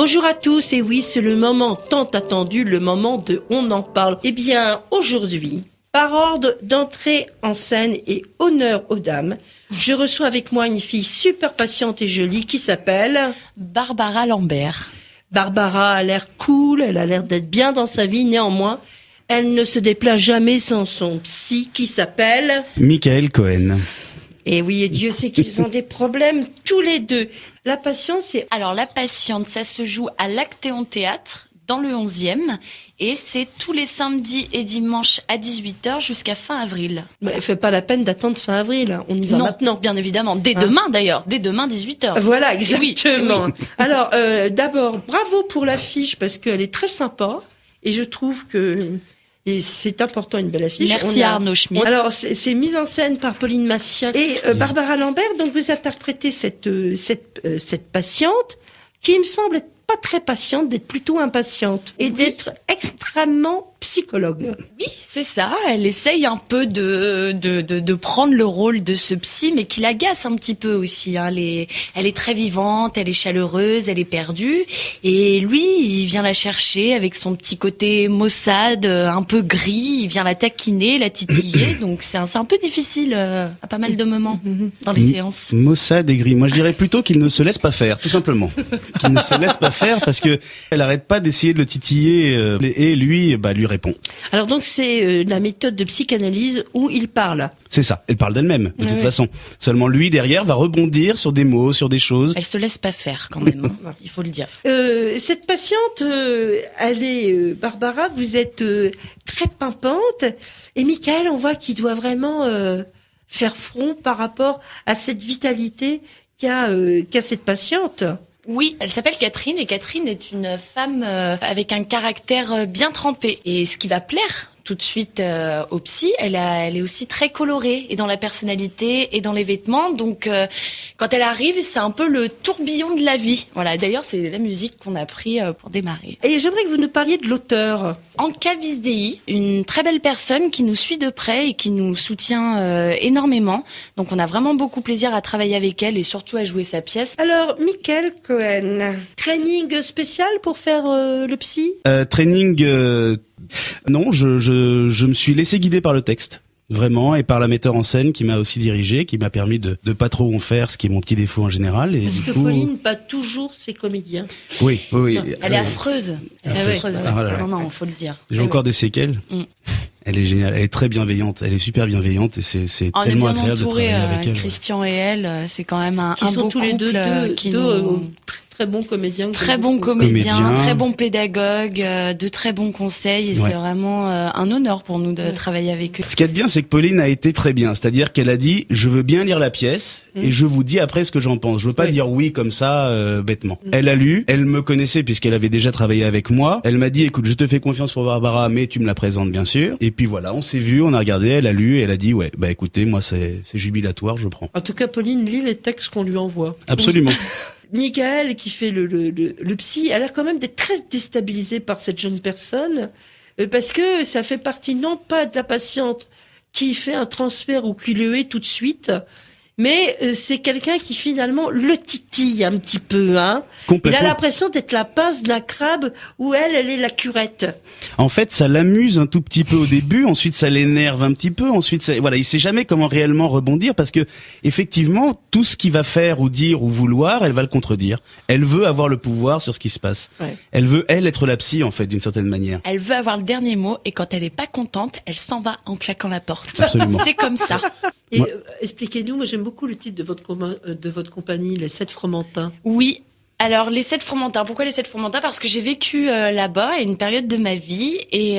Bonjour à tous, et oui, c'est le moment tant attendu, le moment de On en parle. Eh bien, aujourd'hui, par ordre d'entrée en scène et honneur aux dames, je reçois avec moi une fille super patiente et jolie qui s'appelle... Barbara Lambert. Barbara a l'air cool, elle a l'air d'être bien dans sa vie, néanmoins, elle ne se déplace jamais sans son psy qui s'appelle... Michael Cohen. Et oui, et Dieu sait qu'ils ont des problèmes tous les deux. La patiente, c'est... Alors, La Patiente, ça se joue à l'Actéon Théâtre, dans le 11e, et c'est tous les samedis et dimanches à 18h jusqu'à fin avril. Mais fait pas la peine d'attendre fin avril, on y va Non, maintenant. bien évidemment, dès demain d'ailleurs, dès demain 18h. Voilà, exactement. Oui. Alors, d'abord, bravo pour l'affiche, parce qu'elle est très sympa, et je trouve que... Et c'est important, une belle affiche. Merci Arnaud Schmitt. Alors, c'est mise en scène par Pauline Massien et Barbara Lambert. Donc, vous interprétez cette patiente qui me semble être pas très patiente, d'être plutôt impatiente et d'être extrêmement psychologue. Oui, c'est ça. Elle essaye un peu de prendre le rôle de ce psy, mais qui l'agace un petit peu aussi. Hein. Elle est très vivante, elle est chaleureuse, elle est perdue. Et lui, il vient la chercher avec son petit côté maussade, un peu gris. Il vient la taquiner, la titiller. Donc c'est un peu difficile à pas mal de moments dans les séances. Maussade et gris. Moi, je dirais plutôt qu'il ne se laisse pas faire, tout simplement. Qu'il ne se laisse pas faire parce que elle arrête pas d'essayer de le titiller et lui, lui répond. Alors donc c'est la méthode de psychanalyse où il parle. C'est ça. Elle parle d'elle-même de toute façon. Seulement lui derrière va rebondir sur des mots, sur des choses. Elle se laisse pas faire quand même. Hein. Il faut le dire. Cette patiente, elle est Barbara. Vous êtes très pimpante et Michael, on voit qu'il doit vraiment faire front par rapport à cette vitalité qu'a cette patiente. Oui, elle s'appelle Catherine et Catherine est une femme avec un caractère bien trempé. Et ce qui va plaire tout de suite au psy, elle est aussi très colorée et dans la personnalité et dans les vêtements. Donc quand elle arrive, c'est un peu le tourbillon de la vie. Voilà, d'ailleurs c'est la musique qu'on a pris pour démarrer. Et j'aimerais que vous nous parliez de l'auteur. Anka Visdei, une très belle personne qui nous suit de près et qui nous soutient énormément. Donc on a vraiment beaucoup plaisir à travailler avec elle et surtout à jouer sa pièce. Alors, Michael Cohen, training spécial pour faire le psy ? Training... Non, je me suis laissé guider par le texte. Vraiment, et par la metteur en scène qui m'a aussi dirigé, qui m'a permis de pas trop en faire, ce qui est mon petit défaut en général. Et parce du que coup... Pauline, pas toujours ses comédiens. Oui. Elle est affreuse. Affreuse. Ah, là, là. Non, faut le dire. J'ai encore des séquelles. Elle est géniale, elle est très bienveillante, elle est super bienveillante et c'est tellement agréable de travailler avec elle. Christian et elle, c'est quand même un beau couple tous les deux très bons comédiens. Très bons comédiens, très bons pédagogues, de très bons conseils et c'est vraiment un honneur pour nous de travailler avec eux. Ce qu'il y a de bien, c'est que Pauline a été très bien, c'est-à-dire qu'elle a dit je veux bien lire la pièce et je vous dis après ce que j'en pense. Je veux pas dire oui comme ça bêtement. Elle a lu, elle me connaissait puisqu'elle avait déjà travaillé avec moi. Elle m'a dit écoute, je te fais confiance pour Barbara, mais tu me la présentes bien sûr. Et puis voilà, on s'est vu, on a regardé, elle a lu et elle a dit écoutez, moi c'est jubilatoire, je prends. En tout cas, Pauline lit les textes qu'on lui envoie. Absolument. Michael, qui fait le psy, a l'air quand même d'être très déstabilisé par cette jeune personne, parce que ça fait partie non pas de la patiente qui fait un transfert ou qui le est tout de suite, mais c'est quelqu'un qui finalement le titille un petit peu. Hein. Il a l'impression d'être la pince d'un crabe où elle est la curette. En fait, ça l'amuse un tout petit peu au début, ensuite ça l'énerve un petit peu, ensuite il sait jamais comment réellement rebondir parce que effectivement, tout ce qu'il va faire ou dire ou vouloir, elle va le contredire. Elle veut avoir le pouvoir sur ce qui se passe. Ouais. Elle veut être la psy en fait d'une certaine manière. Elle veut avoir le dernier mot et quand elle est pas contente, elle s'en va en claquant la porte. Absolument. C'est comme ça. Et expliquez-nous, moi j'aime beaucoup le titre de votre compagnie, les 7 Fromentins. Oui. Alors, les 7 Fromentins. Pourquoi les 7 Fromentins ? Parce que j'ai vécu là-bas à une période de ma vie et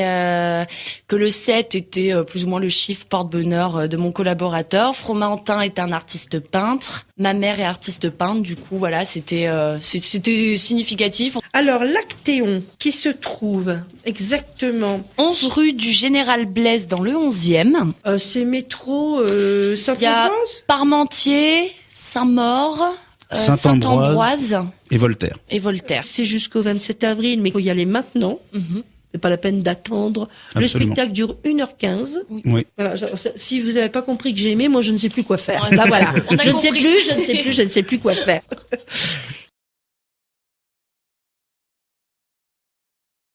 que le 7 était plus ou moins le chiffre porte-bonheur de mon collaborateur. Fromentin est un artiste peintre. Ma mère est artiste peintre. Du coup, voilà, c'était significatif. Alors, l'Actéon, qui se trouve exactement 11 rue du Général Blaise dans le 11e. C'est métro Saint-Ambroise ? Il y a Parmentier, Saint-Maur... Saint-Ambroise et Voltaire. C'est jusqu'au 27 avril, mais il faut y aller maintenant. C'est pas la peine d'attendre. Absolument. Le spectacle dure 1h15. Oui. Voilà, si vous n'avez pas compris que j'ai aimé, moi je ne sais plus quoi faire. Là voilà. Je ne sais plus quoi faire.